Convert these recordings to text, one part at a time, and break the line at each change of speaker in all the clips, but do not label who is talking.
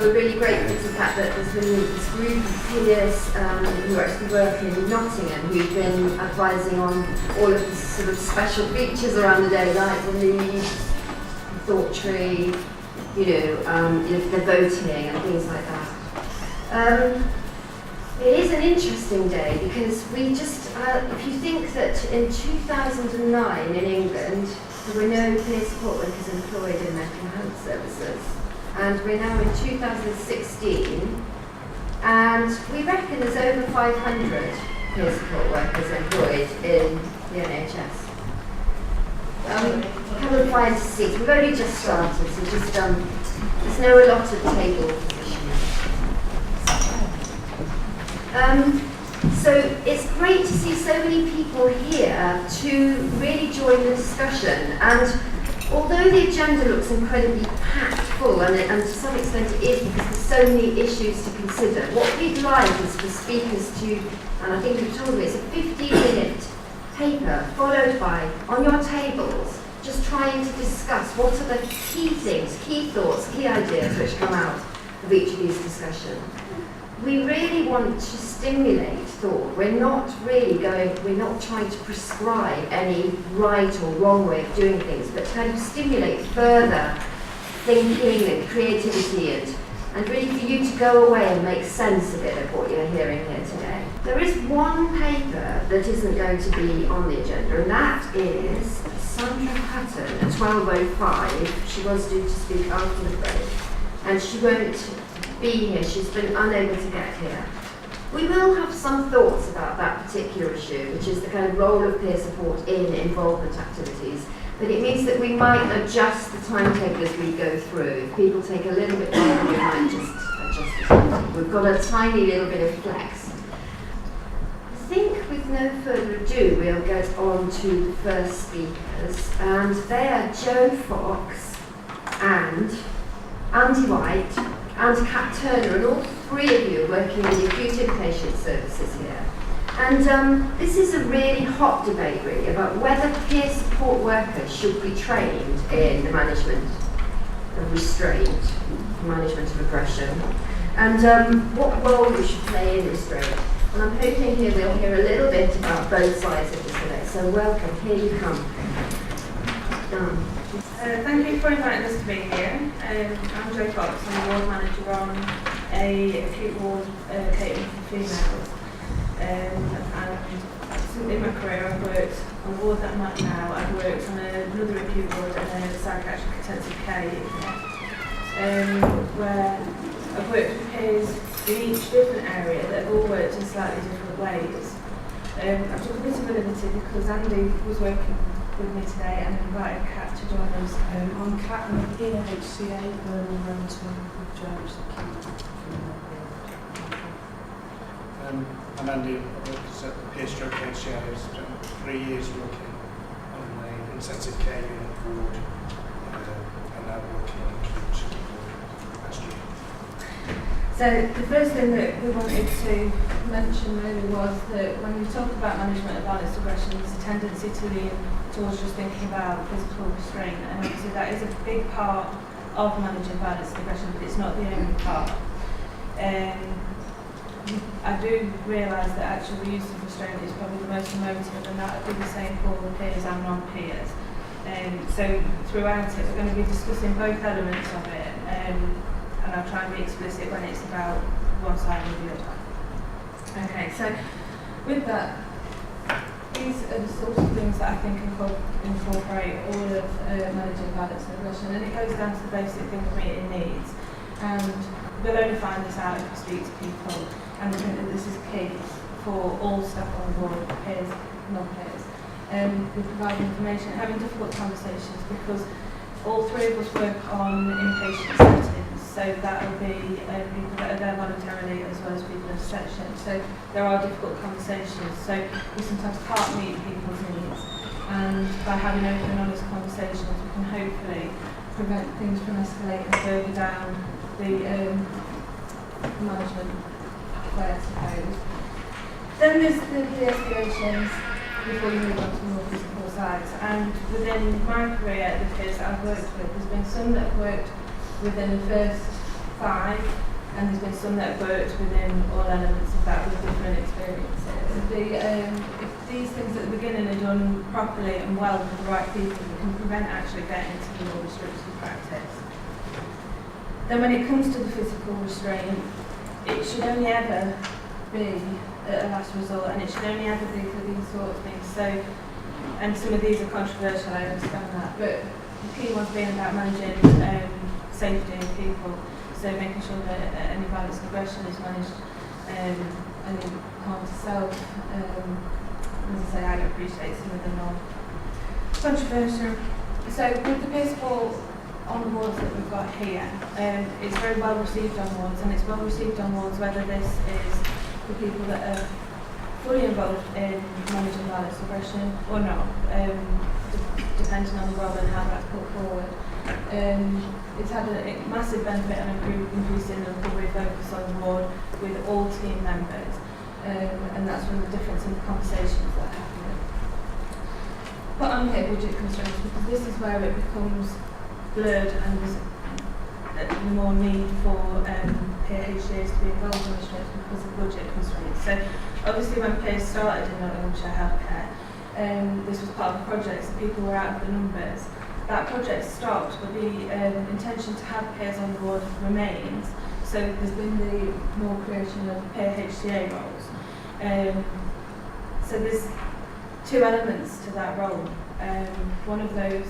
we're really grateful to the fact that there's been this group of peers who actually work in Nottingham who've been advising on all of the sort of special features around the day, like the lead, the thought tree, the voting and things like that. It is an interesting day because we just, if you think that in 2009 in England, there were no peer support workers employed in mental health services. And we're now in 2016, and we reckon there's over 500 peer support workers employed in the NHS. Come and find seats. We've only just started, so just there's no allotted table position. So it's great to see so many people here to really join the discussion. And although the agenda looks incredibly packed full, and to some extent it is because there's so many issues to consider, what we'd like is for speakers to, and I think we've told you, it's a 15-minute paper followed by, on your tables, just trying to discuss what are the key things, key thoughts, key ideas which come out of each of these discussions. We really want to stimulate thought. We're not trying to prescribe any right or wrong way of doing things, but kind of stimulate further thinking and creativity and really for you to go away and make sense of it of what you're hearing here today. There is one paper that isn't going to be on the agenda, and that is Sandra Patton at 12:05. She was due to speak after the break, and she won't be here. She's been unable to get here. We will have some thoughts about that particular issue, which is the kind of role of peer support in involvement activities. But it means that we might adjust the timetable as we go through. If people take a little bit longer, we might just adjust the timetable. We've got a tiny little bit of flex. I think with no further ado, we'll get on to the first speakers. And they are Joe Fox and Andy White and Kat Turner, and all three of you are working in the acute inpatient services here. And this is a really hot debate, really, about whether peer support workers should be trained in the management of restraint, management of aggression, and what role we should play in restraint. And I'm hoping here we'll hear a little bit about both sides of this debate. So welcome, here you come.
Thank you for inviting us to be here. I'm Jo Fox. I'm a ward manager on a acute ward catering for females. And in my career I've worked on a ward that I'm at now. I've worked on another acute ward and a psychiatric intensive care unit, where I've worked with peers in each different area that have all worked in slightly different ways. I took a bit of a liberty because Andy was working with me today and invited Kat to join us.
I'm Kat, I'm here at HCA, Birmingham Renton with James the King.
I'm Andy, I work as a peer stroke HCA. I've spent 3 years working on an intensive care unit ward and now working on acute ward last year.
So the first thing that we wanted to mention really was that when we talk about management of violence aggression, there's a tendency to lean towards just thinking about physical restraint, and obviously that is a big part of managing violence aggression, but it's not the only part. I do realise that actually the use of restraint is probably the most emotive, and that would be the same for the peers and non-peers. So throughout it we're going to be discussing both elements of it, and I'll try and be explicit when it's about one side or the other. Okay, so with that, these are the sorts of things that I think incorporate all of managing violence and aggression, and it goes down to the basic things meeting needs. And we'll only find this out if we speak to people, and I think that this is key for all staff on board, peers, non-peers. We provide information, having difficult conversations, because all three of us work on inpatient settings, so that will be people that are there voluntarily as well as people in section. So there are difficult conversations, so we sometimes can't meet people's needs, and by having open and honest conversations we can hopefully prevent things from escalating further down the management pathway, I suppose. Then there's the de-escalations before you move on to the more physical sides, and within my career, the peers that I've worked with, there's been some that have worked within the first 5, and there's been some that have worked within all elements of that with different experiences. If these things at the beginning are done properly and well with the right people, it can prevent actually getting into the more restrictive practice. Then when it comes to the physical restraint, it should only ever be a last resort, and it should only ever be for these sort of things. So, and some of these are controversial, I understand that, but the key ones being about managing safety of people, so making sure that any violence and aggression is managed, any harm to self. As I say, I appreciate some of the non-controversial. So with the peer support on the wards that we've got here, it's very well received on wards, and it's well received on wards whether this is for people that are fully involved in managing violence and aggression or not, depending on the role and how that's put forward. It's had a massive benefit and increasing the recovery focus on the ward with all team members, and that's from the difference in the conversations that happen. But on here, budget constraints, because this is where it becomes blurred and there's more need for peer HCAs to be involved in restraints because of budget constraints. So obviously when peers started in Nottinghamshire Healthcare, this was part of the project, so people were out of the numbers. That project stopped, but the intention to have peers on board remains. So there's been the more creation of peer HCA roles. So there's 2 elements to that role. One of those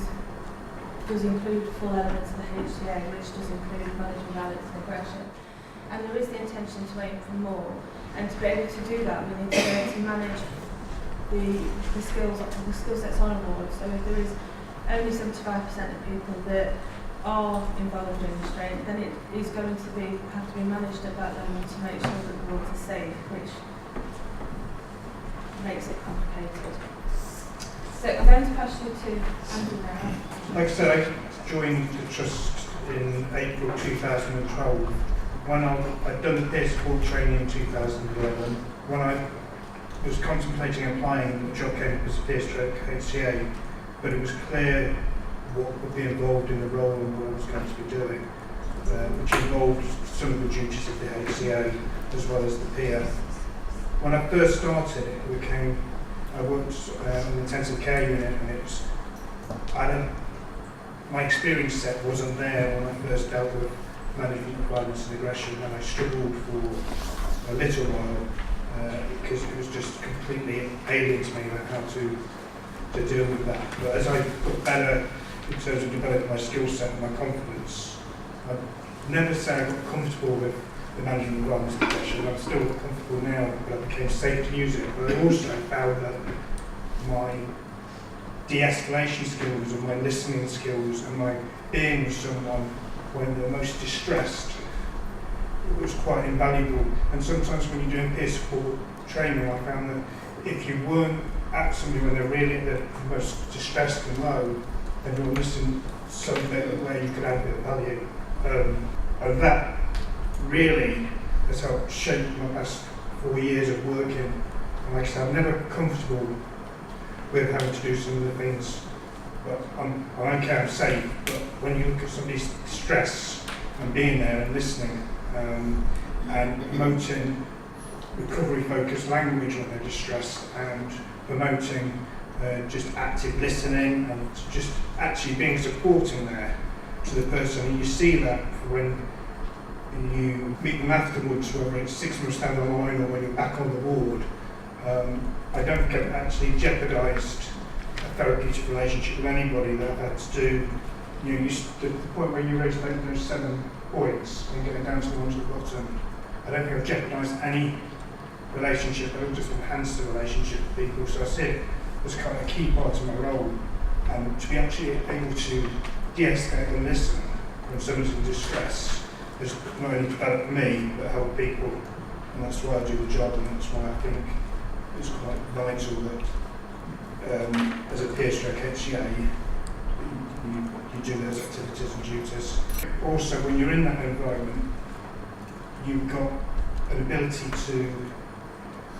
does include full elements of the HCA, which does include managing violence and aggression. And there is the intention to aim for more. And to be able to do that, we need to be able to manage the skill sets on a ward. So if there is only 75% of people that are involved in restraint, then it is going to have to be managed at that level to make sure that the wards are safe, which makes it complicated. So I'm going to pass you to Andrew now.
Like I said, I joined the Trust in April 2012. When I'd done the peer support training in 2011, when I was contemplating applying, the job came up as a peer stroke HCA, but it was clear what would be involved in the role and what I was going to be doing, which involved some of the duties of the HCA as well as the peer. When I first started, I worked in an intensive care unit, and my experience set wasn't there when I first dealt with management of violence and aggression, and I struggled for a little while because it was just completely alien to me about how to deal with that. But as I got better in terms of developing my skill set and my confidence, I'd never say I got comfortable with the management of violence and aggression. I'm still comfortable now, but I became safe to use it. But I also found that my de-escalation skills and my listening skills and my being with someone when they're most distressed, it was quite invaluable. And sometimes when you're doing peer support training, I found that if you weren't at somebody when they're really at the most distressed and low, then you're missing something where you could add a bit of value. And that really has helped shape my past 4 years of working. And like I said, I'm never comfortable with having to do some of the things, but I don't care, I'm safe. But when you look at somebody's stress and being there and listening and promoting recovery-focused language when they're distressed and promoting just active listening and just actually being supporting there to the person, and you see that when you meet them afterwards, whether it's 6 months down the line or when you're back on the ward. I don't think I've actually jeopardised a therapeutic relationship with anybody that I've had to do. The point where you raised those 7 points and getting down to the ones at the bottom, I don't think I've jeopardised any relationship. I've just enhanced the relationship with people. So I see it as kind of a key part of my role, and to be actually able to de-escalate and listen when someone's in distress has not only developed me but helped people, and that's why I do the job, and that's why I think it's quite vital that as a peer stroke HCA you do those activities and duties. Also, when you're in that environment, you've got an ability to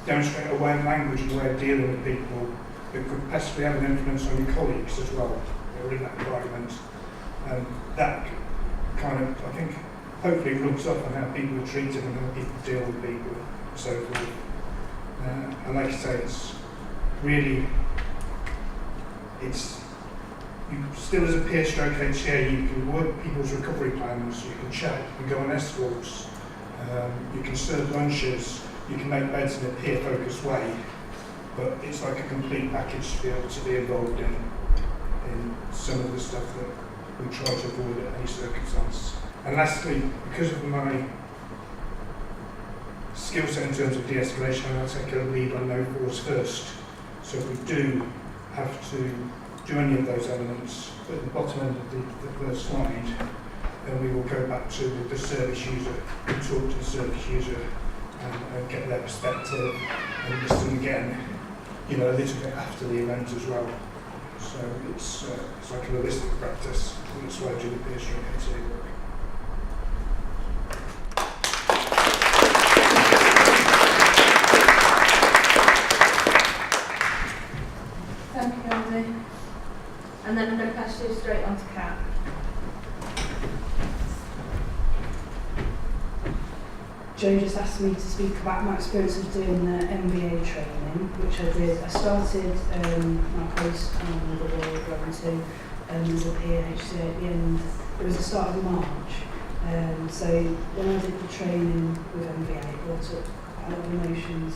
demonstrate a way of language and a way of dealing with people that could possibly have an influence on your colleagues as well who are in that environment. And that kind of, I think, hopefully rubs off on how people are treated and how people deal with people and so forth. And like I say, it's really, you still as a peer stroke HCA, you can work people's recovery plans, you can chat, you can go on escorts, you can serve lunches, you can make beds in a peer-focused way, but it's like a complete package to be able to be involved in some of the stuff that we try to avoid at any circumstance. And lastly, because of my skill set in terms of de-escalation, I'll take a lead on no force first. So if we do have to do any of those elements at the bottom end of the first slide, then we will go back to the service user and talk to the service user and get their perspective and listen again, a little bit after the event as well. So it's like a holistic practice, and that's why I do the peer stroke HCA work.
Thank you, Andy. And then I'm going to pass you straight on to Kat.
Joe just asked me to speak about my experience of doing the MBA training, which I did. I started my post on the World Run to as a PhD at the end. It was the start of March. So when I did the training with MBA, it brought up quite a lot of emotions.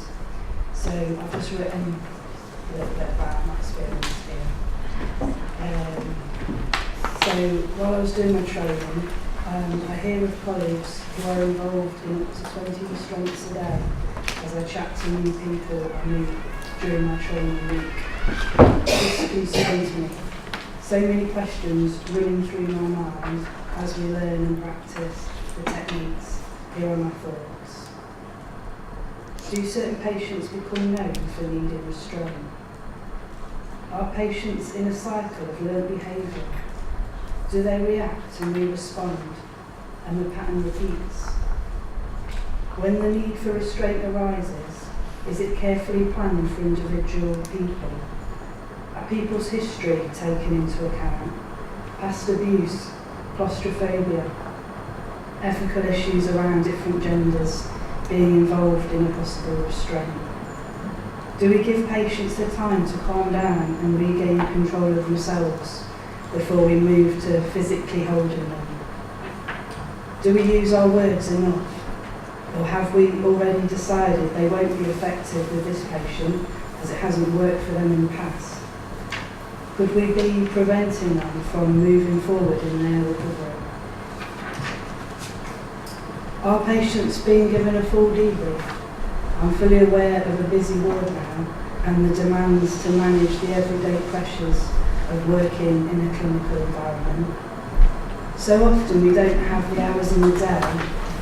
So I've just written a little bit about my experience here. So while I was doing my training, I hear of colleagues who are involved in up to 20 restraints a day as I chat to new people I meet during my training week. This concerns me. So many questions running through my mind as we learn and practice the techniques. Here are my thoughts. Do certain patients become known for needing restraint? Are patients in a cycle of learned behaviour? Do they react and we respond, and the pattern repeats? When the need for restraint arises, is it carefully planned for individual people? Are people's history taken into account? Past abuse, claustrophobia, ethical issues around different genders being involved in a possible restraint? Do we give patients the time to calm down and regain control of themselves before we move to physically holding them? Do we use our words enough? Or have we already decided they won't be effective with this patient as it hasn't worked for them in the past? Could we be preventing them from moving forward in their recovery? Are patients being given a full debrief? I'm fully aware of a busy ward now and the demands to manage the everyday pressures of working in a clinical environment. So often we don't have the hours in the day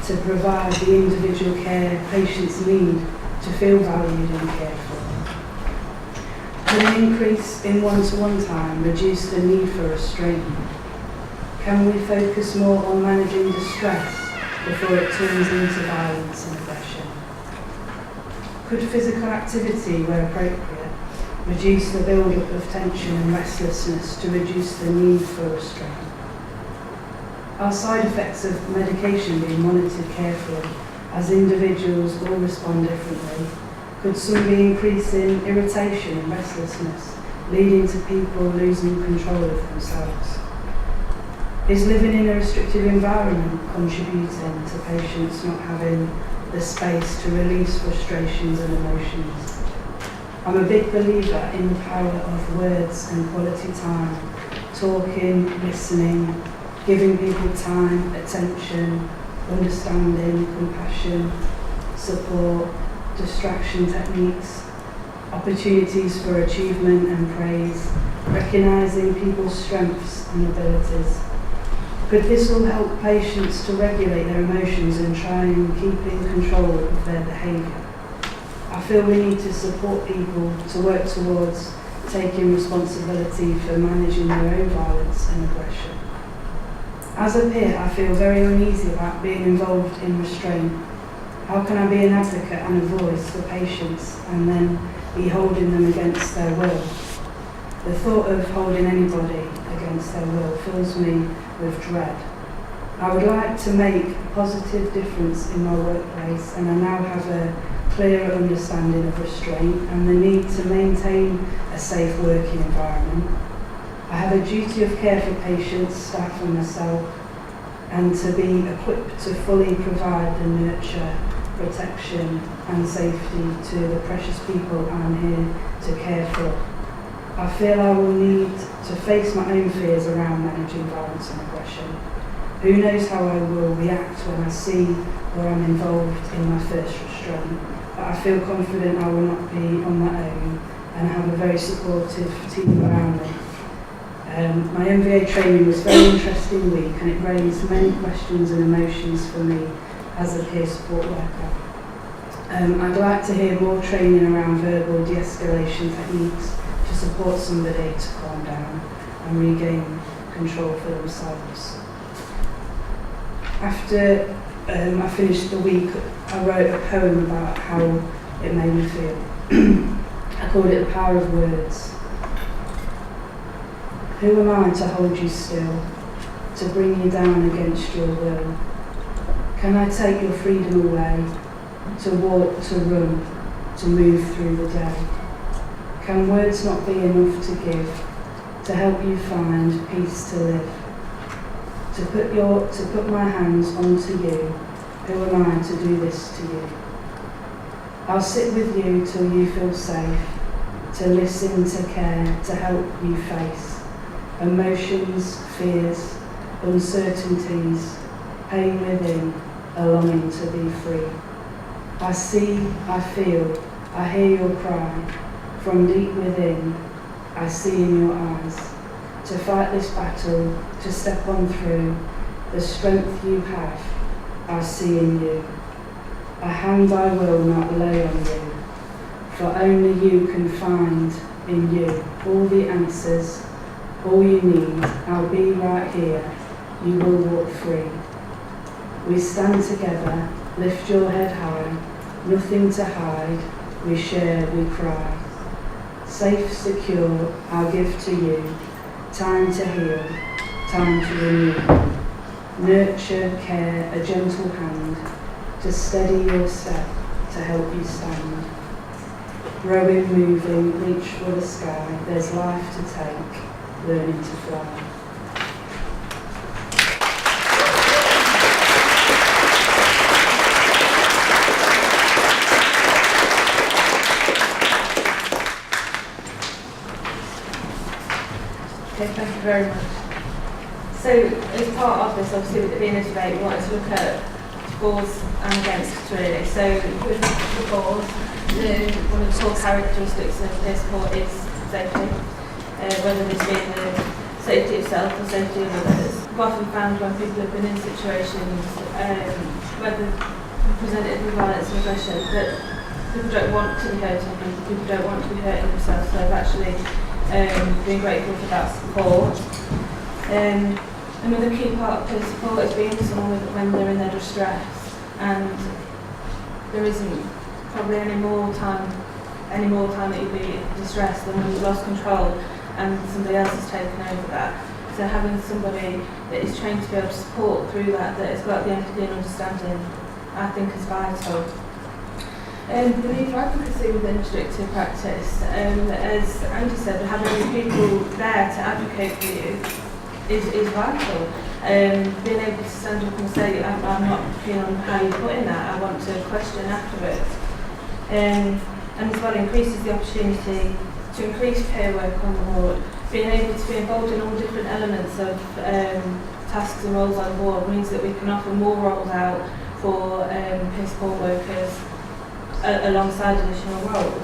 to provide the individual care patients need to feel valued and cared for. Can an increase in one-to-one time reduce the need for restraint? Can we focus more on managing distress before it turns into violence and aggression? Could physical activity, where appropriate, reduce the build-up of tension and restlessness to reduce the need for restraint? Are side effects of medication being monitored carefully as individuals all respond differently? Could some be increasing irritation and restlessness, leading to people losing control of themselves? Is living in a restrictive environment contributing to patients not having the space to release frustrations and emotions? I'm a big believer in the power of words and quality time, talking, listening, giving people time, attention, understanding, compassion, support, distraction techniques, opportunities for achievement and praise, recognising people's strengths and abilities. Could this all help patients to regulate their emotions and try and keep in control of their behaviour? I feel we need to support people to work towards taking responsibility for managing their own violence and aggression. As a peer, I feel very uneasy about being involved in restraint. How can I be an advocate and a voice for patients and then be holding them against their will? The thought of holding anybody against their will fills me with dread. I would like to make a positive difference in my workplace, and I now have a clearer understanding of restraint and the need to maintain a safe working environment. I have a duty of care for patients, staff and myself, and to be equipped to fully provide the nurture, protection and safety to the precious people I'm here to care for. I feel I will need to face my own fears around managing violence and aggression. Who knows how I will react when I see where I'm involved in my first restraint, but I feel confident I will not be on my own and I have a very supportive team around me. My MVA training was a very interesting week and it raised many questions and emotions for me as a peer support worker. I'd like to hear more training around verbal de-escalation techniques to support somebody to calm down and regain control for themselves. After I finished the week, I wrote a poem about how it made me feel. I called it The Power of Words. Who am I to hold you still, to bring you down against your will? Can I take your freedom away, to walk, to run, to move through the day? Can words not be enough to give, to help you find peace to live? To put my hands onto you, who am I to do this to you? I'll sit with you till you feel safe, to listen, to care, to help you face emotions, fears, uncertainties, pain within, a longing to be free. I see, I feel, I hear your cry, from deep within, I see in your eyes. To fight this battle, to step on through, the strength you have, I see in you. A hand I will not lay on you, for only you can find in you all the answers, all you need. I'll be right here, you will walk free. We stand together, lift your head high, nothing to hide, we share, we cry. Safe, secure, I'll give to you, time to heal, time to renew. Nurture, care, a gentle hand, to steady your step, to help you stand. Growing, moving, reach for the sky, there's life to take, learning to fly.
Okay, thank you very much. So, as part of this, obviously with it being a debate, we wanted to look at fors and against really. So, with the fors, one of the core characteristics of peer support is safety, whether this be the safety of self or safety of others. We've often found when people have been in situations, whether presented with violence and aggression, that people don't want to be hurting people, people don't want to be hurting themselves, so they've actually being grateful for that support. Another key part of peer support is being with someone when they're in their distress, and there isn't probably any more time that you'll be distressed than when you've lost control and somebody else has taken over that. So having somebody that is trained to be able to support through that has got the empathy and understanding, I think is vital. The need for advocacy within restrictive practice, as Andy said, having people there to advocate for you is vital. Being able to stand up and say, I'm not keen on how you're putting that, I want to question afterwards. And as well increases the opportunity to increase peer work on the board. Being able to be involved in all different elements of tasks and roles on board means that we can offer more roles out for peer support workers alongside additional roles.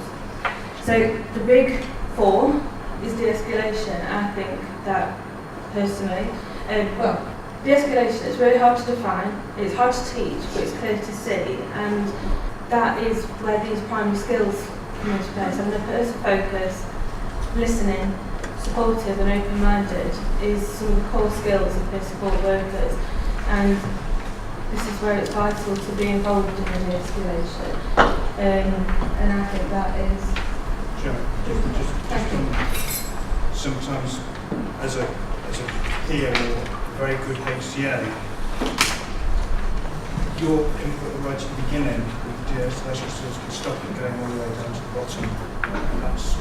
So the big four is de-escalation. I think that personally, de-escalation is really hard to define, it's hard to teach, but it's clear to see, and that is where these primary skills come into place. And the person focus, listening, supportive and open-minded is some of the core skills of peer support workers, and this is where it's vital to be involved in the de-escalation. And I think that is...
Sometimes as a peer or very good HCA, your input right at the beginning with the de-escalation skills can stop it going all the way down to the bottom. And that's,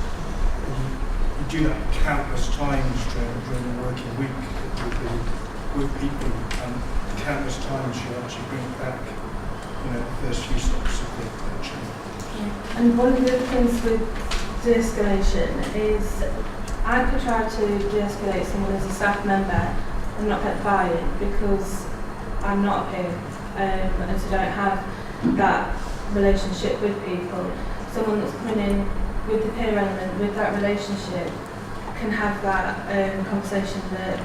you do that countless times during the working week with people, and countless times you actually bring it back, the first few steps of the action.
Yeah. And one of the things with de-escalation is I could try to de-escalate someone as a staff member and not get fired because I'm not a peer, and so don't have that relationship with people. Someone that's coming in with the peer element, with that relationship, can have that conversation that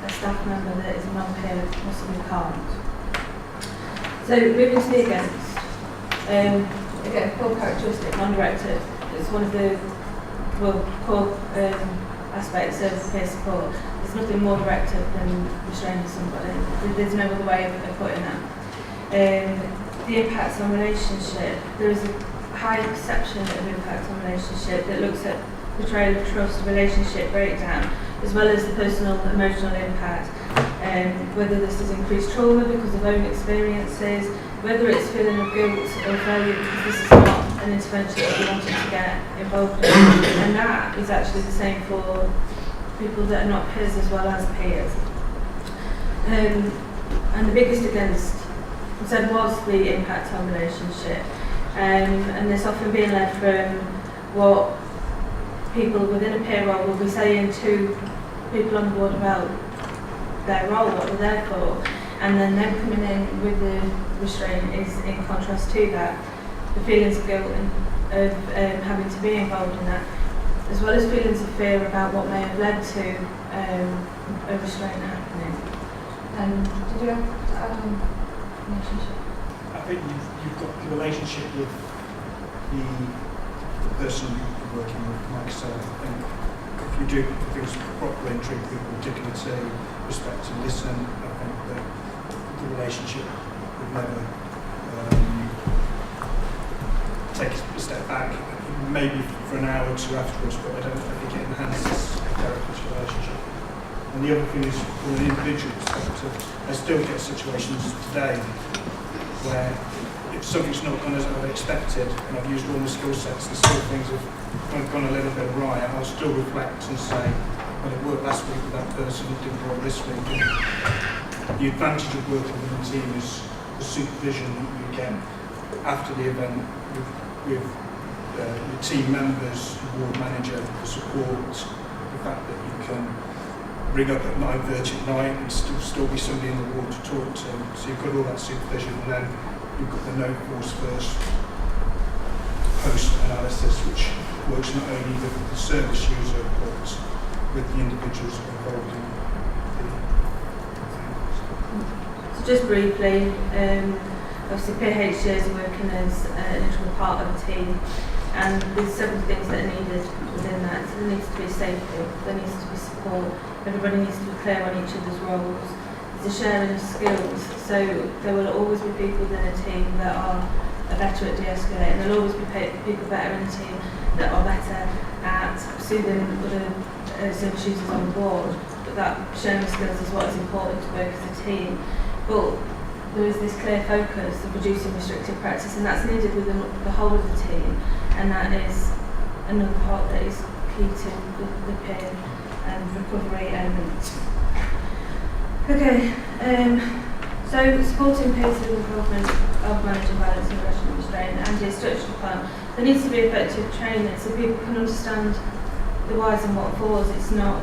a staff member that is a non-peer possibly can't. So moving to the against, again, core characteristic, non-directive. It's one of the core aspects of peer support. There's nothing more directive than restraining somebody. There's no other way of putting that. The impacts on relationship. There is a high perception of impact on relationship that looks at betrayal of trust, relationship breakdown, as well as the personal emotional impact. Whether this is increased trauma because of own experiences, whether it's feeling of guilt or failure because this is not an intervention that we wanted to get involved in. And that is actually the same for people that are not peers as well as peers. And the biggest against, I said, was the impact on relationship. And this often being led from what people within a peer role will be saying to people on board about their role, what they're there for, and then them coming in with the restraint is in contrast to that. The feelings of guilt and of having to be involved in that, as well as feelings of fear about what may have led to a restraint happening. Did you have to add on relationship?
I think you've got the relationship with the person you're working with, like I said. I think if you do things properly and treat people with dignity, respect and listen, I think that the relationship would never take a step back, maybe for an hour or two afterwards, but I don't think it enhances the therapist's relationship. And the other thing is, from an individual perspective, I still get situations today where if something's not gone as I expected, and I've used all my skill sets and still things have gone a little bit awry, I'll still reflect and say, well, it worked last week with that person, it didn't work this week. And the advantage of working with a team is the supervision that you get after the event with your team members, your ward manager, the support, the fact that you can ring up at 9:30 at night and still be somebody in the ward to talk to. So you've got all that supervision, and then you've got the no force first post analysis, which works not only with the service user but with the individuals involved in the
So just briefly, obviously PHCs are working as an integral part of a team, and there's several things that are needed within that. So there needs to be safety, there needs to be support, everybody needs to be clear on each other's roles. There's a sharing of skills, so there will always be people within a team that are better at de-escalating, there'll always be people better in the team that are better at soothing other service users on board, but that sharing of skills is what is important to work as a team. But there is this clear focus of reducing restrictive practice, and that's needed within the whole of the team, and that is another part that is key to the peer and recovery element. Okay, so supporting peers with involvement of managing violence and aggression and restraint, and is touched upon. There needs to be effective training so people can understand the whys and what fors. It's not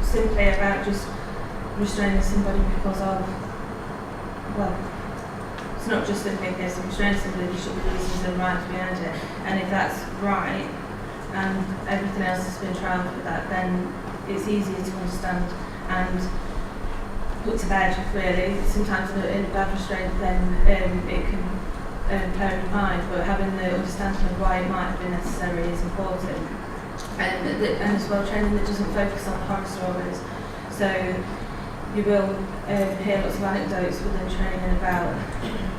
simply about just restraining somebody because of, well, it's not just simply a case of restraining somebody, there should be reasons and rights behind it. And if that's right, and everything else has been trialled with that, then it's easier to understand and put to bed, really. Sometimes in a bad restraint, then it can play in your mind, but having the understanding of why it might have been necessary is important. And as well, training that doesn't focus on horror stories. So you will hear lots of anecdotes within training about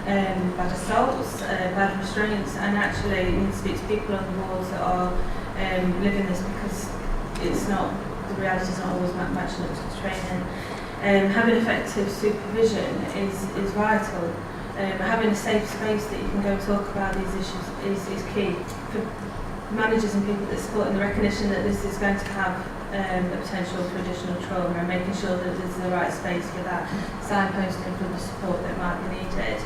bad assaults, bad restraints, and actually you need to speak to people on the wards that are living this, because it's not, the reality's not always matching up to the training. Having effective supervision is vital. Having a safe space that you can go talk about these issues is key for managers and people that support in the recognition that this is going to have a potential for additional trauma, and making sure that there's the right space for that signposting for the support that might be needed.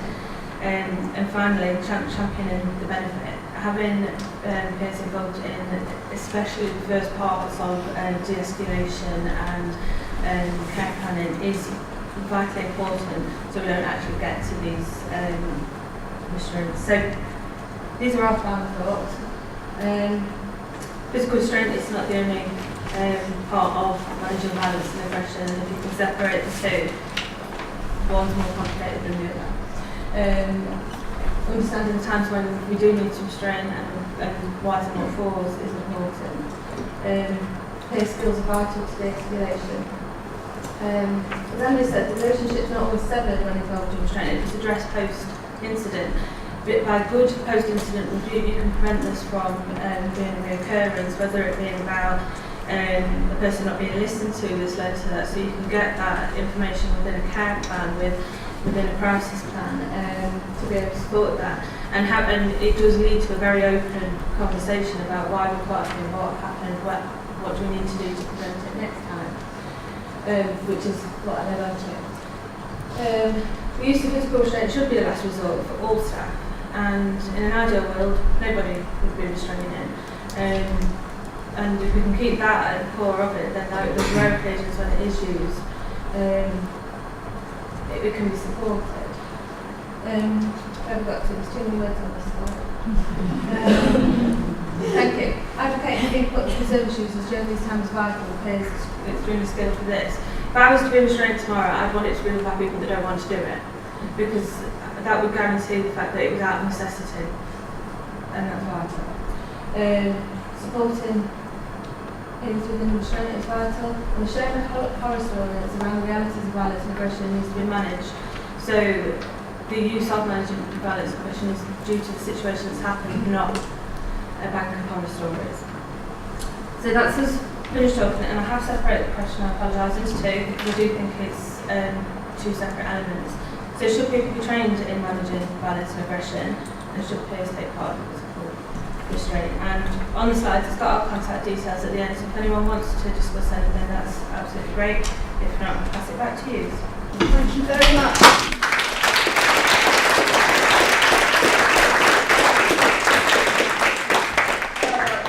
And finally, championing the benefit. Having peers involved in especially the first parts of de-escalation and care planning is vitally important, so we don't actually get to these restraints. So these are our final thoughts. Physical restraint is not the only part of managing violence and aggression, and if you can separate the two, one's more complicated than the other. Understanding the times when we do need to restrain and why and what force is important. Peer skills are vital to de-escalation. As Andy said, the relationship's not always severed when involved in restraint. It's addressed post-incident. But by good post-incident review, you can prevent this from being a reoccurrence, whether it being about the person not being listened to that's led to that. So you can get that information within a care plan, within a crisis plan, to be able to support that. And it does lead to a very open conversation about why we've got here, what happened, what do we need to do to prevent it next time, which is what I led on to. The use of physical restraint should be a last resort for all staff, and in an ideal world, nobody would be restraining. And if we can keep that at the core of it, then there's rare occasions when it is used, it can be supported. I've got too many words on this slide. Thank you. Advocating input to preserve issues is during these times vital. Peers extremely skilled for this. If I was to be restrained tomorrow, I'd want it to be by people that don't want to do it, because that would guarantee the fact that it was out of necessity, and that's vital. Supporting peers within restraint is vital. And the sharing of horror stories around the realities of violence and aggression needs to be managed. So the use of managing violence and aggression is due to the situation that's happened, not a bank of horror stories. So that's us finished talking, and I have separated the question, I apologise, into two, because I do think it's two separate elements. So should people be trained in managing violence and aggression, and should peers take part in physical restraint? And on the slides it's got our contact details at the end, so if anyone wants to discuss anything, that's absolutely great. If not, I'll pass it back to you.
Thank you very much.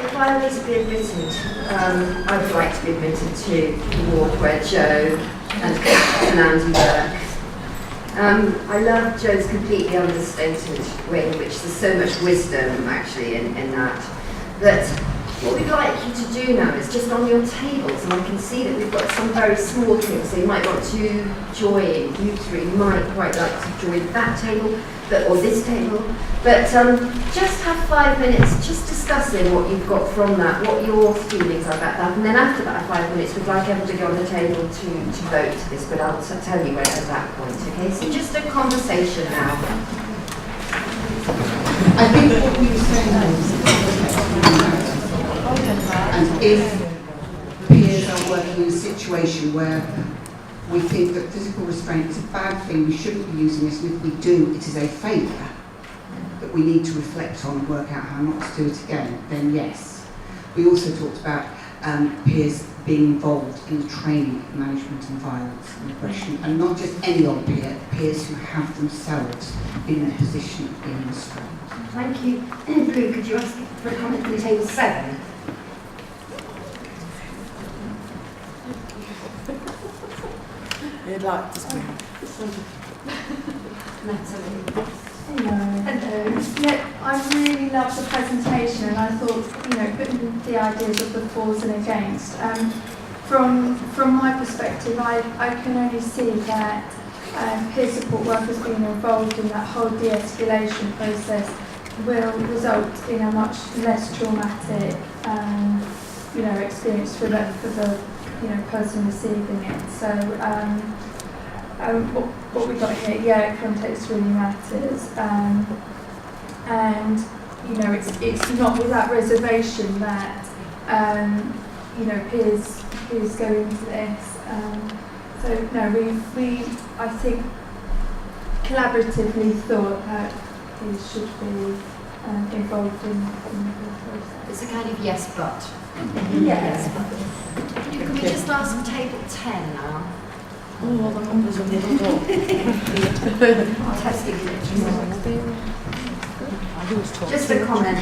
If I were to be admitted, I would like to be admitted to the ward where Joe and Andy work. I love Joe's completely understated way in which there's so much wisdom actually in that. But what we'd like you to do now is just on your tables, and I can see that we've got some very small tables, so you might want to join, you three might quite like to join that table, or this table, but just have 5 minutes just discussing what you've got from that, what your feelings are about that, and then after that 5 minutes we'd like everybody on the table to vote to this, but I'll tell you at that point, okay? So just a conversation now.
I think what we were saying is, and if peers are working in a situation where we think that physical restraint is a bad thing, we shouldn't be using this, and if we do, it is a failure that we need to reflect on and work out how not to do it again, then yes. We also talked about peers being involved in the training of management and violence and aggression, and not just any old peer, peers who have themselves been in a position of being restrained.
Thank you. Blue, could you ask for a comment from table 7?
You'd like to speak?
Hello.
Yeah, I really loved the presentation, and I thought, putting the ideas of the fors and against. From my perspective, I can only see that peer support workers being involved in that whole de-escalation process will result in a much less traumatic, experience for the person receiving it. So what we've got here, context really matters, and it's not without reservation that peers go into this. So no, we I think collaboratively thought that these should be involved in the process.
It's a kind of yes, but.
Yes.
Can we just ask table 10 now?
Oh, the numbers are muddled up.
Testing just a comment.
I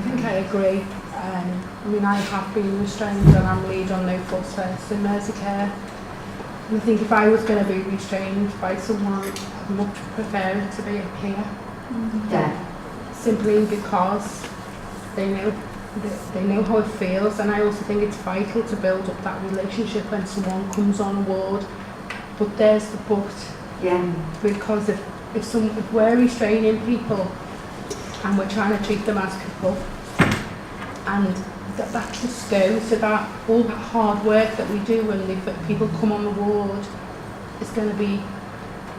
think I agree. I mean, I have been restrained and I'm lead on no fuss first in Merseycare. And I think if I was going to be restrained by someone, I'd much prefer it to be a peer.
Yeah.
Simply because they know how it feels, and I also think it's vital to build up that relationship when someone comes on board. But there's the but.
Yeah.
Because if we're restraining people and we're trying to treat them as people, and that just goes to that all that hard work that we do when people come on the ward is going to be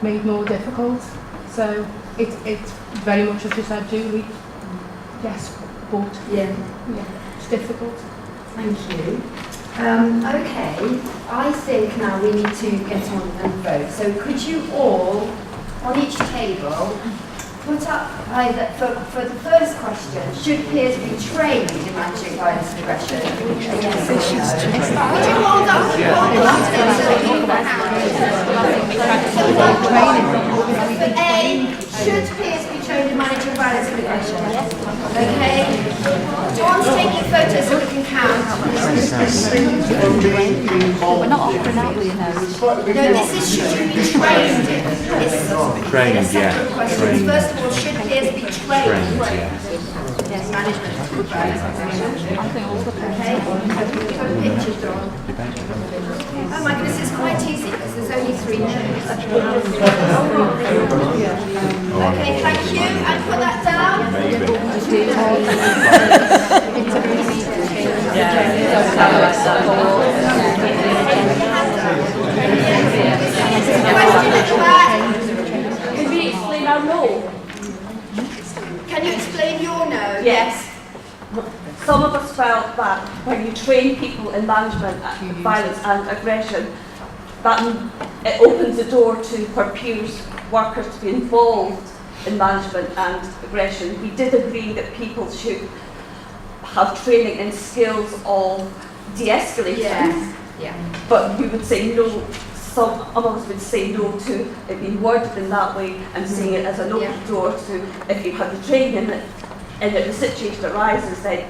made more difficult. So it's very much as you said, Julie. Yes, but
Yeah.
It's difficult.
Thank you. Okay, I think now we need to get on and vote. So could you all, on each table, put up either, for the first question, should peers be trained in managing violence and aggression? Yes or no? Would you hold up? For A, should peers be trained in managing violence and aggression? Okay. Dawn's taking photos so we can count.
We're not offering out, you know.
No, this is should you be trained in. It's
Trained,
in a set
yeah.
of questions.
Trained.
First of all, should peers be trained?
Yes.
Management of violence and aggression.
I think all the
Okay. Got pictures, Dawn. Oh my goodness, it's quite easy because there's only 3 no's. Okay, thank you. And put that down. Question at the back.
Can we explain our role?
Can you explain your no?
Yes. Some of us felt that when you train people in management of violence and aggression, that it opens the door to for peers, workers to be involved in management and aggression. We did agree that people should have training in skills of de-escalation.
Yes. Yeah.
But we would say no, some of us would say no to it being worded in that way and seeing it as an open door to, if you have the training and if the situation arises, then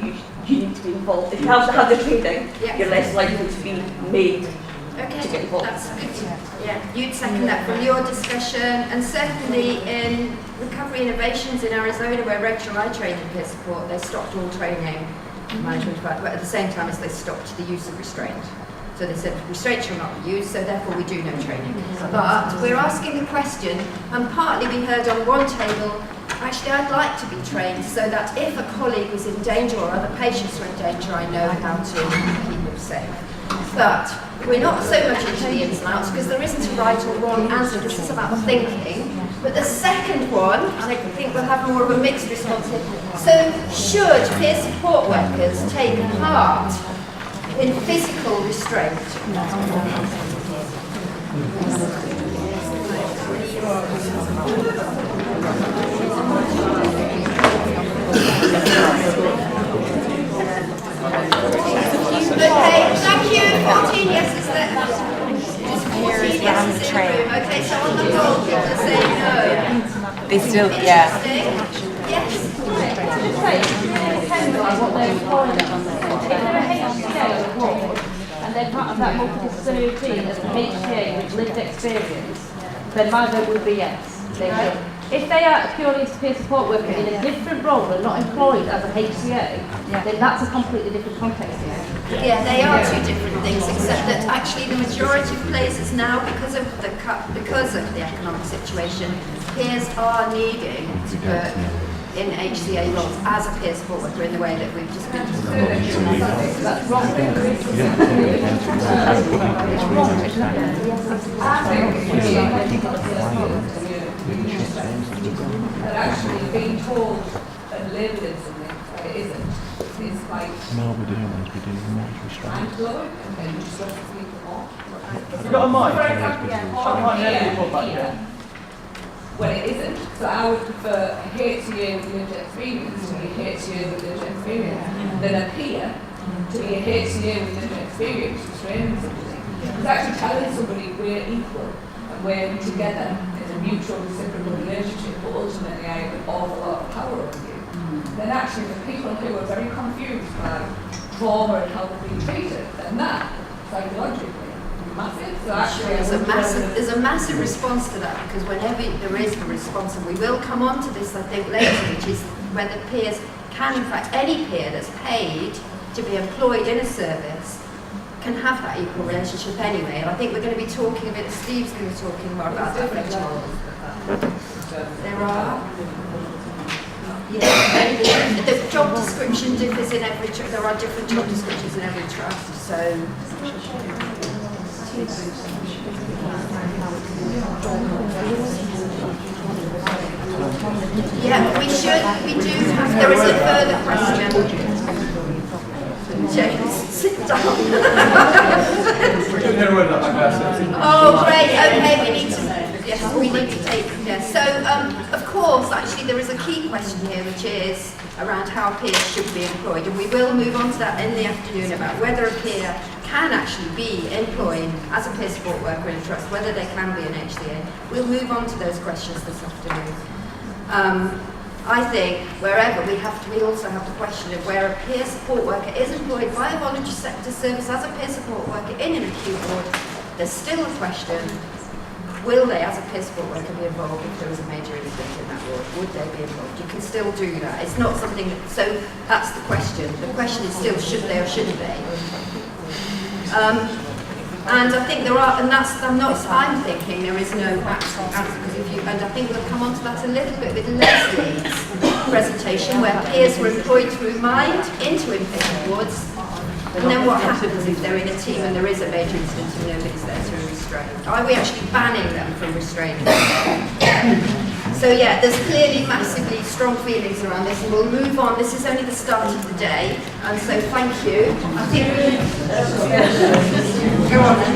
you need to be involved. If you have to have the training, you're less likely to be made to get involved.
That's good. Yeah, you'd second that from your discussion. And certainly in Recovery Innovations in Arizona, where Rachel and I trained in peer support, they stopped all training in management of violence, but at the same time as they stopped the use of restraint. So they said restraint shall not be used, so therefore we do no training. But we're asking the question, and partly we heard on one table, actually I'd like to be trained so that if a colleague was in danger or other patients were in danger, I know how to keep them safe. But we're not so much into the ins and outs because there isn't a right or wrong answer. This is about thinking. But the second one, I think we'll have more of a mixed response here. So should peer support workers take part in physical restraint? Okay, thank you. 14 yeses there. 14 yeses in the room. Okay, so on the whole, people are saying no.
They still, yeah.
Interesting. Yes.
What they're employing on the if they're a HCA award and they're part of that multidisciplinary team as a HCA with lived experience, then my vote would be yes. They should. If they are purely a peer support worker in a different role and not employed as a HCA, then that's a completely different context.
Yeah, they are two different things, except that actually the majority of places now, because of the economic situation, peers are needing to work in HCA roles as a peer support worker in the way that we've just been discussing.
That's wrong.
And actually being told and labelled in something that it isn't
is quite
Nobody wants to be doing much restraint.
mind-blowing and just lots of people off.
Have you got a mic?
For example,
Yeah.
when it isn't. So I would prefer a HTA with lived experience to be a HTA with lived experience than a peer to be a HTA with lived experience restraining somebody. It's actually telling somebody we're equal and we're together in a mutual reciprocal relationship, but ultimately I have an awful lot of power over you. Then actually the people who are very confused by trauma and how they're being treated, then that psychologically massive. So actually
There's a massive response to that, because whenever there is a response, and we will come on to this I think later, which is whether peers can, in fact any peer that's paid to be employed in a service can have that equal relationship anyway. And I think we're going to be talking a bit, Steve's going to be talking more about that later on. There are, yeah, the job description differs in every, there are different job descriptions in every trust, so yeah, we do have, there is a further question. James, sit down. Oh, great, okay, we need to take, yes. So, of course, actually, there is a key question here, which is around how peers should be employed, and we will move on to that in the afternoon about whether a peer can actually be employed as a peer support worker in a trust, whether they can be an HCA. We'll move on to those questions this afternoon. I think wherever we also have the question of where a peer support worker is employed by a voluntary sector service as a peer support worker in an acute ward, there's still a question, will they as a peer support worker be involved if there was a major incident in that ward? Would they be involved? You can still do that. It's not something that, so that's the question. The question is still, should they or shouldn't they? And I think there are, and I'm thinking there is no absolute answer, because if you, and I think we'll come on to that a little bit with Leslie's presentation, where peers were employed through Mind into inpatient wards, and then what happens if they're in a team and there is a major incident and nobody's there to restrain? Are we actually banning them from restraining? So yeah, there's clearly massively strong feelings around this, and we'll move on. This is only the start of the day, and so thank you. I think go on then.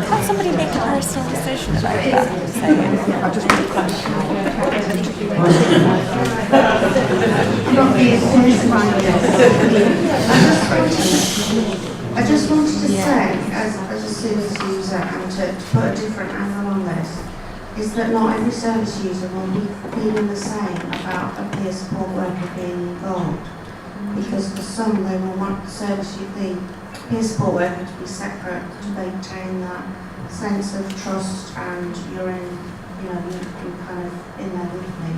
Can somebody make a personal decision about that? I just want to question.
I just wanted to say, as a service user, and to put a different angle on this, is that not every service user will be feeling the same about a peer support worker being involved. Because for some, they will want the peer support worker to be separate, to maintain that sense of trust, and you're kind of in there with me.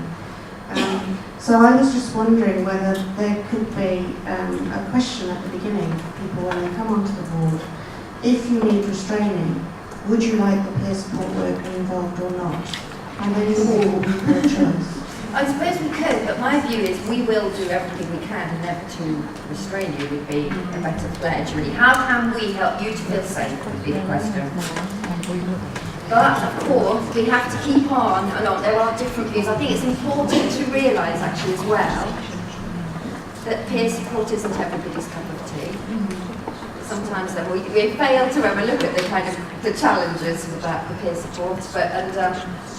So I was just wondering whether there could be a question at the beginning for people when they come onto the board. If you need restraining, would you like the peer support worker involved or not? And then you will be your choice.
I suppose we could, but my view is we will do everything we can, and never to restrain you would be a better pledge, really. How can we help you to feel safe would be the question. But, of course, we have to keep on and on. There are different views. I think it's important to realise, actually, as well, that peer support isn't everybody's cup of tea. Sometimes then we fail to ever look at the kind of the challenges with that, the peer support,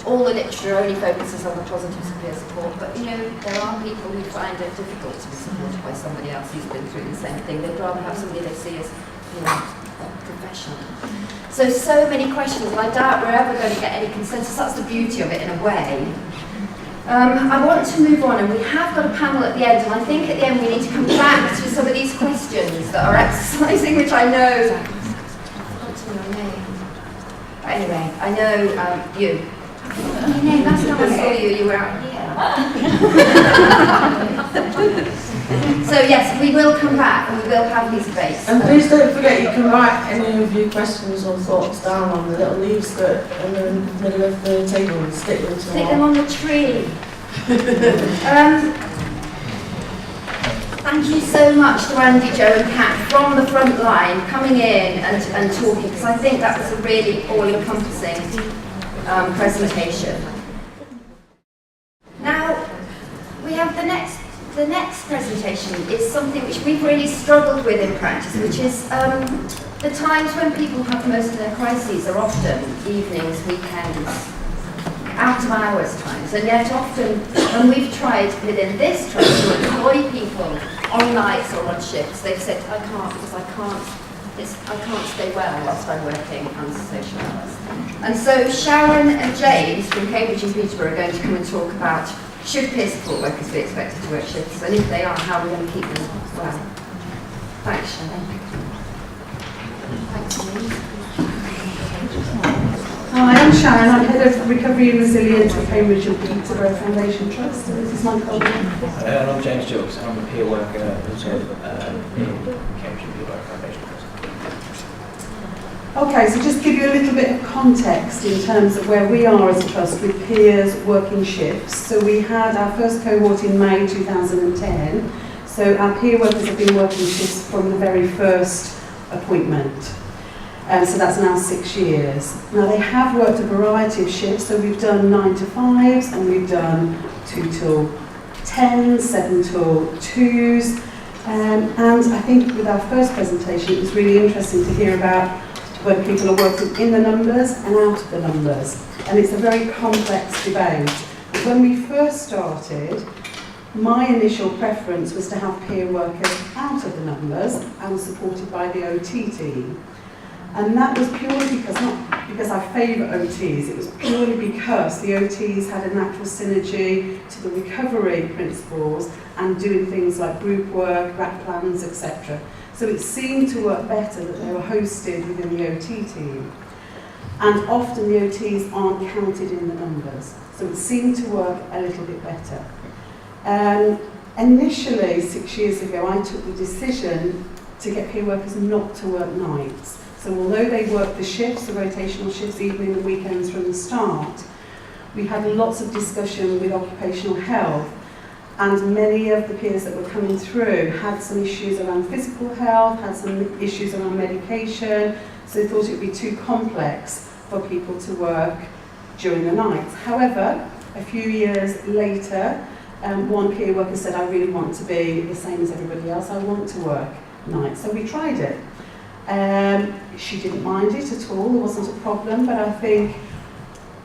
all the literature only focuses on the positives of peer support, but there are people who find it difficult to be supported by somebody else who's been through the same thing. They'd rather have somebody they see as professional. So many questions, and I doubt we're ever going to get any consensus. That's the beauty of it in a way. I want to move on, and we have got a panel at the end, and I think at the end we need to come back to some of these questions that are exercising, which I know. What's your name? Anyway, I know you. Your name, last time I saw you were out here. So yes, we will come back and we will have these debates.
And please don't forget, you can write any of your questions or thoughts down on the little leaves that are in the middle of the table and stick them to
them on the tree. Thank you so much to Andy, Joe and Kat from the front line coming in and talking, because I think that was a really all-encompassing presentation. Now, we have the the next presentation is something which we've really struggled with in practice, which is the times when people have most of their crises are often evenings, weekends, out of hours times, and yet often when we've tried within this trust to employ people on nights or on shifts, they've said, I can't because I can't stay well whilst I'm working on social hours. And so Sharon and James from Cambridge and Peterborough are going to come and talk about should peer support workers be expected to work shifts, and if they are, how we're going to keep them well. Thanks, Sharon. Thanks, Lee.
Hi, I'm Sharon. I'm Head of Recovery and Resilience at Cambridge and Peterborough Foundation Trust. And this is my colleague.
And I'm James Jokes. I'm a peer worker also in Cambridge and Peterborough Foundation Trust.
Okay, so just to give you a little bit of context in terms of where we are as a trust with peers working shifts. So we had our first cohort in May 2010. So our peer workers have been working shifts from the very first appointment. So that's now 6 years. Now they have worked a variety of shifts, so we've done 9 to 5s and we've done 2 till 10s, 7 till 2s. And I think with our first presentation it was really interesting to hear about when people are working in the numbers and out of the numbers. And it's a very complex debate. But when we first started, my initial preference was to have peer workers out of the numbers and supported by the OT team. And that was purely because, not because I favour OTs, it was purely because the OTs had a natural synergy to the recovery principles and doing things like group work, RAP plans, etc. So it seemed to work better that they were hosted within the OT team. And often the OTs aren't counted in the numbers. So it seemed to work a little bit better. Initially, 6 years ago, I took the decision to get peer workers not to work nights. So although they worked the shifts, the rotational shifts, evening and weekends from the start, we had lots of discussion with occupational health, and many of the peers that were coming through had some issues around physical health, had some issues around medication, so they thought it would be too complex for people to work during the nights. However, a few years later, one peer worker said, I really want to be the same as everybody else, I want to work nights. So we tried it. She didn't mind it at all, there wasn't a problem, but I think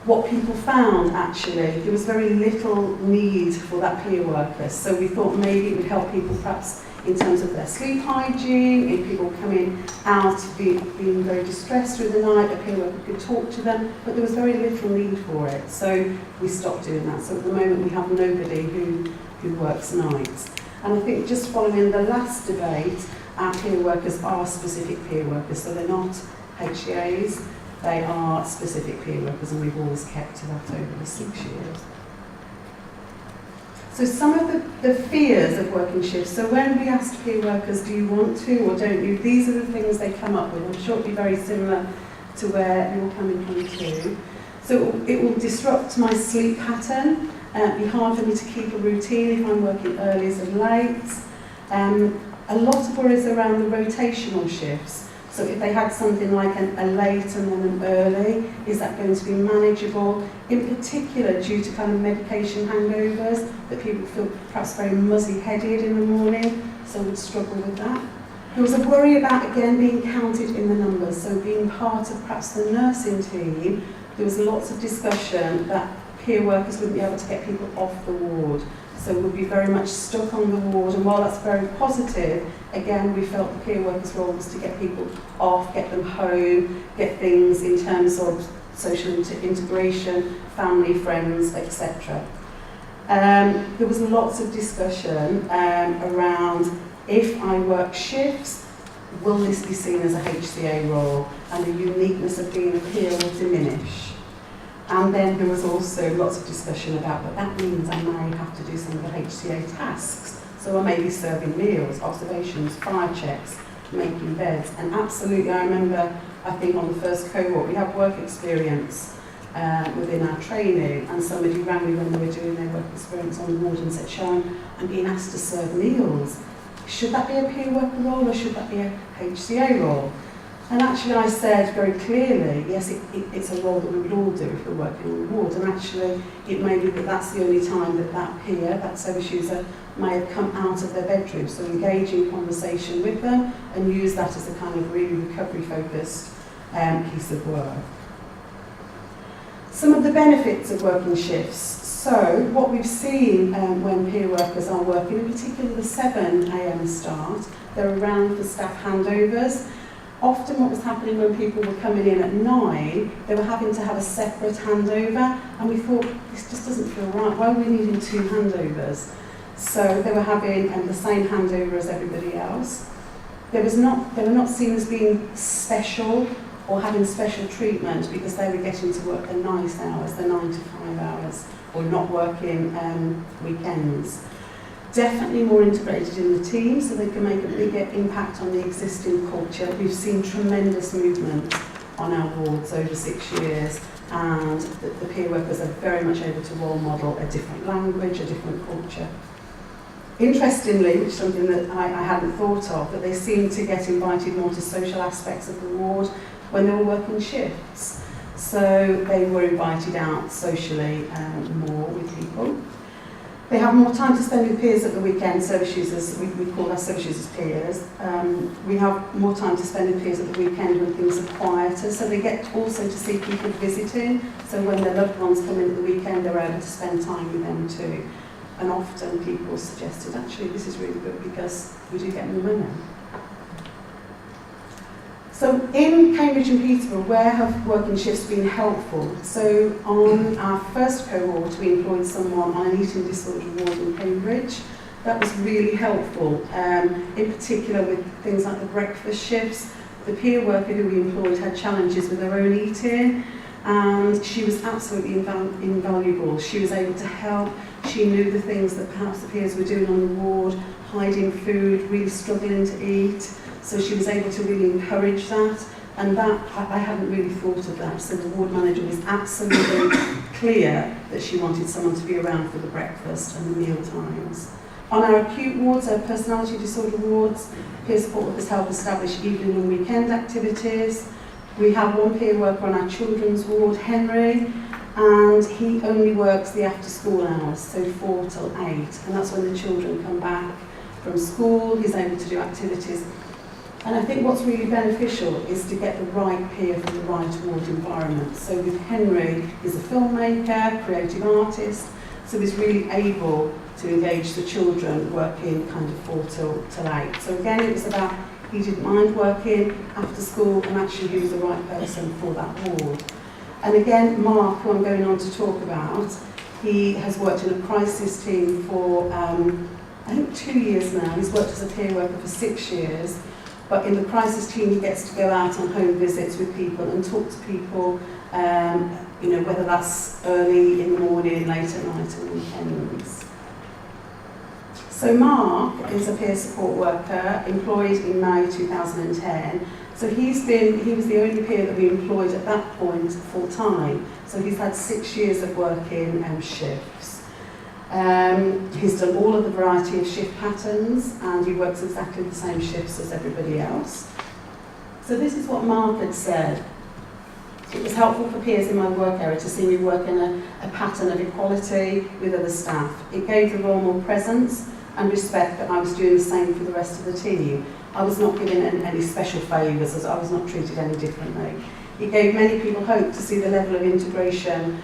what people found actually, there was very little need for that peer worker. So we thought maybe it would help people perhaps in terms of their sleep hygiene, if people coming out being very distressed through the night, a peer worker could talk to them, but there was very little need for it. So we stopped doing that. So at the moment we have nobody who works nights. And I think just following the last debate, our peer workers are specific peer workers, so they're not HCAs, they are specific peer workers, and we've always kept to that over the 6 years. So some of the fears of working shifts, so when we asked peer workers, do you want to or don't you, these are the things they come up with. I'm sure it'll be very similar to where you're coming from too. So it will disrupt my sleep pattern, be hard for me to keep a routine if I'm working earlies and late. A lot of worries around the rotational shifts. So if they had something like a late and then an early, is that going to be manageable? In particular, due to kind of medication hangovers, that people feel perhaps very muzzy-headed in the morning, so would struggle with that. There was a worry about, again, being counted in the numbers, so being part of perhaps the nursing team. There was lots of discussion that peer workers wouldn't be able to get people off the ward. So we'll be very much stuck on the ward, and while that's very positive, again, we felt the peer workers' role was to get people off, get them home, get things in terms of social integration, family, friends, etc. There was lots of discussion around if I work shifts, will this be seen as a HCA role, and the uniqueness of being a peer will diminish. And then there was also lots of discussion about what that means. I may have to do some of the HCA tasks. So I may be serving meals, observations, fire checks, making beds. And absolutely, I remember, I think on the first cohort, we have work experience within our training, and somebody rang me when they were doing their work experience on the ward and said, Sharon, I'm being asked to serve meals. Should that be a peer worker role or should that be a HCA role? And actually I said very clearly, yes, it's a role that we would all do if we're working on the ward, and actually it may be that that's the only time that that peer, that service user, may have come out of their bedroom, so engage in conversation with them and use that as a kind of really recovery-focused piece of work. Some of the benefits of working shifts. So what we've seen when peer workers are working, in particular the 7 a.m. start, they're around for staff handovers. Often what was happening when people were coming in at 9, they were having to have a separate handover, and we thought, this just doesn't feel right. Why are we needing 2 handovers? So they were having the same handover as everybody else. They were not seen as being special or having special treatment because they were getting to work the nice hours, the 9 to 5 hours, or not working weekends. Definitely more integrated in the team, so they can make a bigger impact on the existing culture. We've seen tremendous movement on our wards over 6 years, and the peer workers are very much able to role model a different language, a different culture. Interestingly, which is something that I hadn't thought of, but they seem to get invited more to social aspects of the ward when they were working shifts. So they were invited out socially more with people. They have more time to spend with peers at the weekend, service users, we call our service users peers. We have more time to spend with peers at the weekend when things are quieter, so they get also to see people visiting. So when their loved ones come in at the weekend, they're able to spend time with them too. And often people suggested, actually, this is really good because we do get more money. So in Cambridge and Peterborough, where have working shifts been helpful? So on our first cohort, we employed someone on an eating disorder ward in Cambridge. That was really helpful, in particular with things like the breakfast shifts. The peer worker who we employed had challenges with her own eating, and she was absolutely invaluable. She was able to help. She knew the things that perhaps the peers were doing on the ward, hiding food, really struggling to eat. So she was able to really encourage that, and that I hadn't really thought of that. So the ward manager was absolutely clear that she wanted someone to be around for the breakfast and the meal times. On our acute wards, our personality disorder wards, peer support workers help establish evening and weekend activities. We have one peer worker on our children's ward, Henry, and he only works the after school hours, so 4 till 8, and that's when the children come back from school. He's able to do activities. And I think what's really beneficial is to get the right peer for the right ward environment. So with Henry, he's a filmmaker, creative artist, so he's really able to engage the children working kind of 4 till 8. So again, it was about he didn't mind working after school, and actually he was the right person for that ward. And again, Mark, who I'm going on to talk about, he has worked in a crisis team for I think 2 years now. He's worked as a peer worker for 6 years. But in the crisis team, he gets to go out on home visits with people and talk to people, you know, whether that's early in the morning, late at night, or weekends. So Mark is a peer support worker employed in May 2010. So he was the only peer that we employed at that point full time. So he's had 6 years of working shifts. He's done all of the variety of shift patterns, and he works exactly the same shifts as everybody else. So this is what Mark had said. It was helpful for peers in my work area to see me work in a pattern of equality with other staff. It gave the role more presence and respect that I was doing the same for the rest of the team. I was not given any special favours, as I was not treated any differently. It gave many people hope to see the level of integration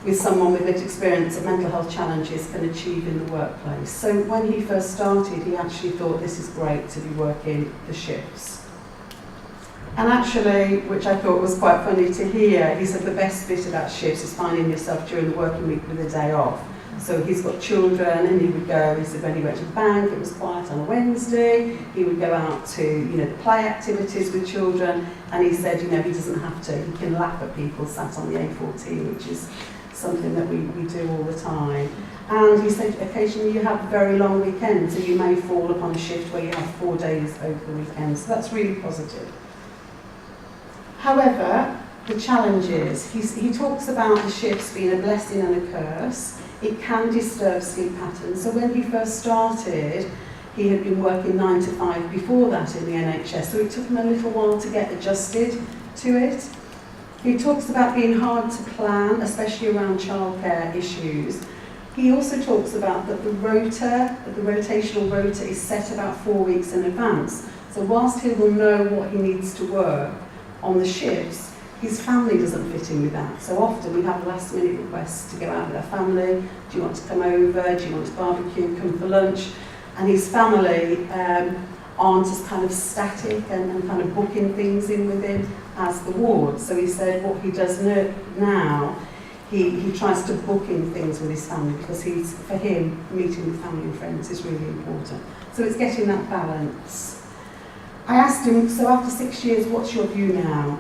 with someone with lived experience of mental health challenges can achieve in the workplace. So when he first started, he actually thought this is great to be working the shifts. And actually, which I thought was quite funny to hear, he said the best bit about shifts is finding yourself during the working week with a day off. So he's got children, and he would go, he said when he went to the bank, it was quiet on a Wednesday, he would go out to, you know, the play activities with children, and he said, you know, he doesn't have to, he can laugh at people sat on the A14, which is something that we do all the time. And he said occasionally you have very long weekends, so you may fall upon a shift where you have 4 days over the weekend, so that's really positive. However, the challenge is, he talks about the shifts being a blessing and a curse. It can disturb sleep patterns. So when he first started, he had been working 9 to 5 before that in the NHS, so it took him a little while to get adjusted to it. He talks about being hard to plan, especially around childcare issues, He also talks about that the rotational rota is set about 4 weeks in advance. So whilst he will know what he needs to work on the shifts, his family doesn't fit in with that. So often we have last minute requests to go out with their family. Do you want to come over? Do you want to barbecue? Come for lunch? And his family aren't as kind of static and kind of booking things in with him as the ward. So he said what he does now, he tries to book in things with his family because for him, meeting with family and friends is really important. So it's getting that balance. I asked him, so after 6 years, what's your view now?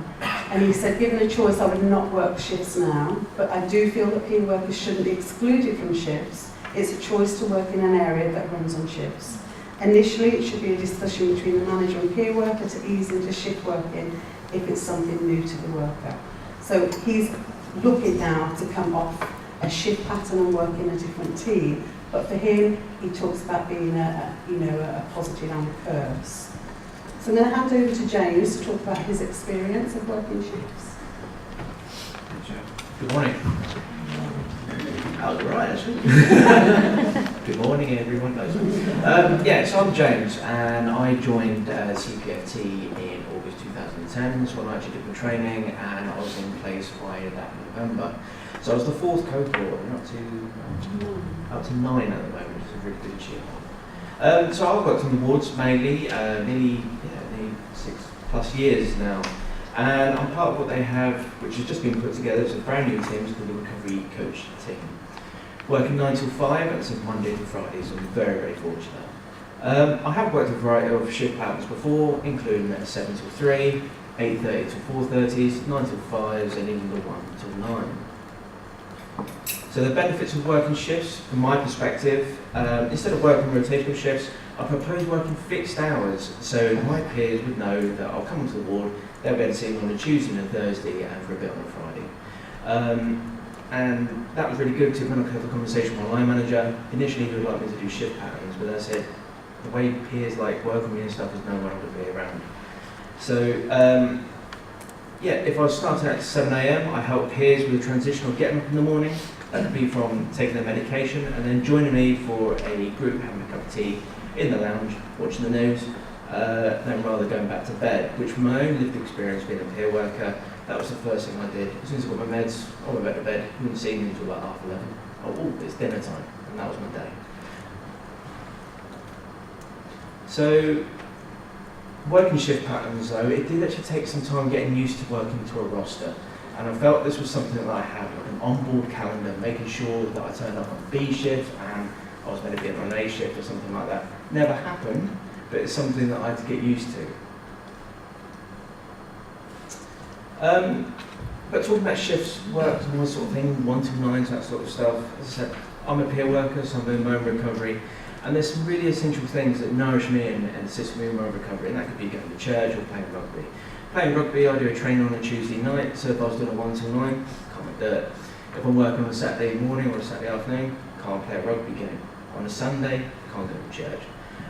And he said, given a choice, I would not work shifts now, but I do feel that peer workers shouldn't be excluded from shifts. It's a choice to work in an area that runs on shifts. Initially, it should be a discussion between the manager and peer worker to ease into shift working if it's something new to the worker. So he's looking now to come off a shift pattern and work in a different team. But for him, he talks about being a positive and a curse. So I'm going to hand over to James to talk about his experience of working shifts.
Good morning. That was right, actually. Good morning, everyone. So I'm James, and I joined CPFT in August 2010. That's when I actually did my training, and I was in place by that November. So I was the 4th cohort, and up to 9 at the moment, which is a really good achievement. So I've worked on the wards mainly, nearly 6+ years now, and I'm part of what they have, which has just been put together. It's a brand new team, it's called the Recovery Coach Team. Working 9 till 5, and it's Monday to Fridays. I'm very, very fortunate. I have worked a variety of shift patterns before, including 7 till 3, 8:30 till 4:30, 9 till 5s, and even the 1 till 9. So the benefits of working shifts, from my perspective, instead of working rotational shifts, I propose working fixed hours, so my peers would know that I'll come onto the ward, they'll be able to see me on a Tuesday and a Thursday, and for a bit on a Friday. And that was really good because when I had a conversation with my line manager, initially he would like me to do shift patterns, but I said, the way peers like work with me and stuff is no one would be around. So, if I was starting at 7 AM, I help peers with a transition of getting up in the morning. That could be from taking their medication and then joining me for a group having a cup of tea in the lounge, watching the news, then rather going back to bed, which from my own lived experience being a peer worker, that was the first thing I did. As soon as I got my meds, I went back to bed, you wouldn't see me until about 11:30. Oh, it's dinner time, and that was my day. So, working shift patterns though, it did actually take some time getting used to working to a roster. And I felt this was something that I had, like an onboard calendar, making sure that I turned up on B shift and I was meant to be on an A shift or something like that. Never happened, but it's something that I had to get used to. But talking about shifts, work and all that sort of thing, 1 till 9s, that sort of stuff. As I said, I'm a peer worker, so I'm in my own recovery. And there's some really essential things that nourish me and assist me in my recovery, and that could be going to church or playing rugby. Playing rugby, I do a training on a Tuesday night, so if I was doing a 1 till 9, can't do it. If I'm working on a Saturday morning or a Saturday afternoon, can't play a rugby game. On a Sunday, can't go to church.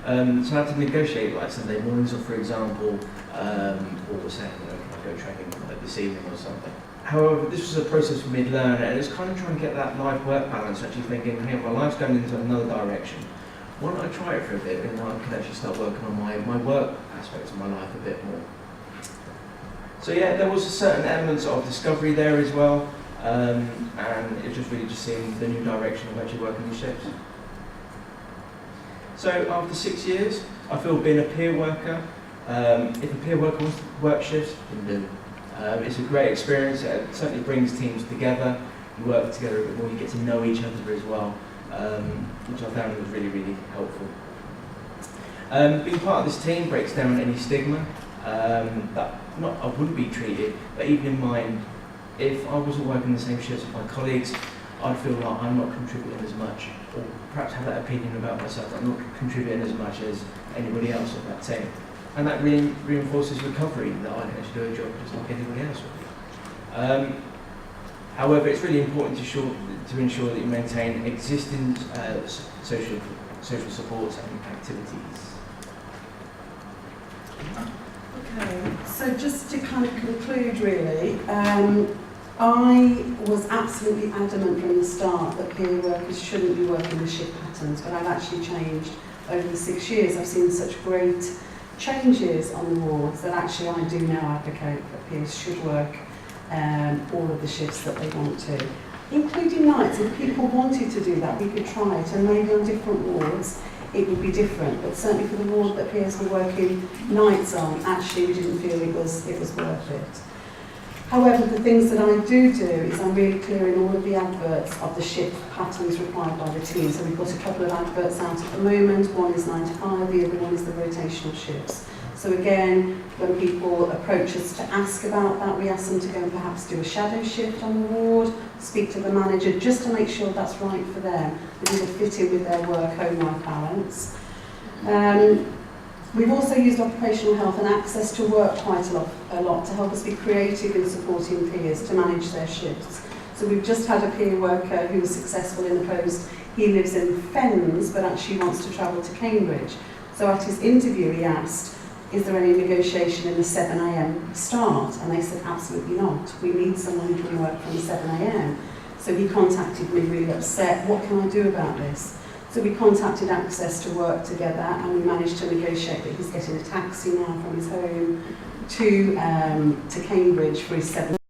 So I have to negotiate like Sunday mornings, or for example, or saying, can I go training like this evening or something. However, this was a process for me to learn, and it's kind of trying to get that life-work balance, actually thinking, hey, my life's going into another direction. Why don't I try it for a bit, and I can actually start working on my work aspects of my life a bit more. So yeah, there was a certain elements of discovery there as well, and it was just really just seeing the new direction of actually working these shifts. So after 6 years, I feel being a peer worker, if a peer worker wants to work shifts, then do. It's a great experience. It certainly brings teams together. You work together a bit more. You get to know each other as well, which I found was really, really helpful. Being part of this team breaks down any stigma that I wouldn't be treated, but even in mind, if I wasn't working the same shifts as my colleagues, I'd feel like I'm not contributing as much, or perhaps have that opinion about myself that I'm not contributing as much as anybody else on that team. And that reinforces recovery, that I can actually do a job just like anybody else would. However, it's really important to ensure that you maintain existing social supports and activities.
Okay, so just to kind of conclude really, I was absolutely adamant from the start that peer workers shouldn't be working the shift patterns, but I've actually changed over the 6 years. I've seen such great changes on the wards that actually I do now advocate that peers should work all of the shifts that they want to, including nights. If people wanted to do that, we could try it, and maybe on different wards it would be different, but certainly for the ward that peers were working nights on, actually we didn't feel it was worth it. However, the things that I do is I'm really clear in all of the adverts of the shift patterns required by the team. So we've got a couple of adverts out at the moment. One is 9 to 5, the other one is the rotational shifts. So again, when people approach us to ask about that, we ask them to go and perhaps do a shadow shift on the ward, speak to the manager just to make sure that's right for them, that it will fit in with their work-home-life balance. We've also used occupational health and access to work quite a lot to help us be creative in supporting peers to manage their shifts. So we've just had a peer worker who was successful in the post. He lives in Fens, but actually wants to travel to Cambridge. So at his interview he asked, is there any negotiation in the 7 a.m. start? And they said, absolutely not. We need someone who can work from 7 a.m. So he contacted me really upset. What can I do about this? So we contacted Access to work together, and we managed to negotiate that he's getting a taxi now from his home to Cambridge for his 7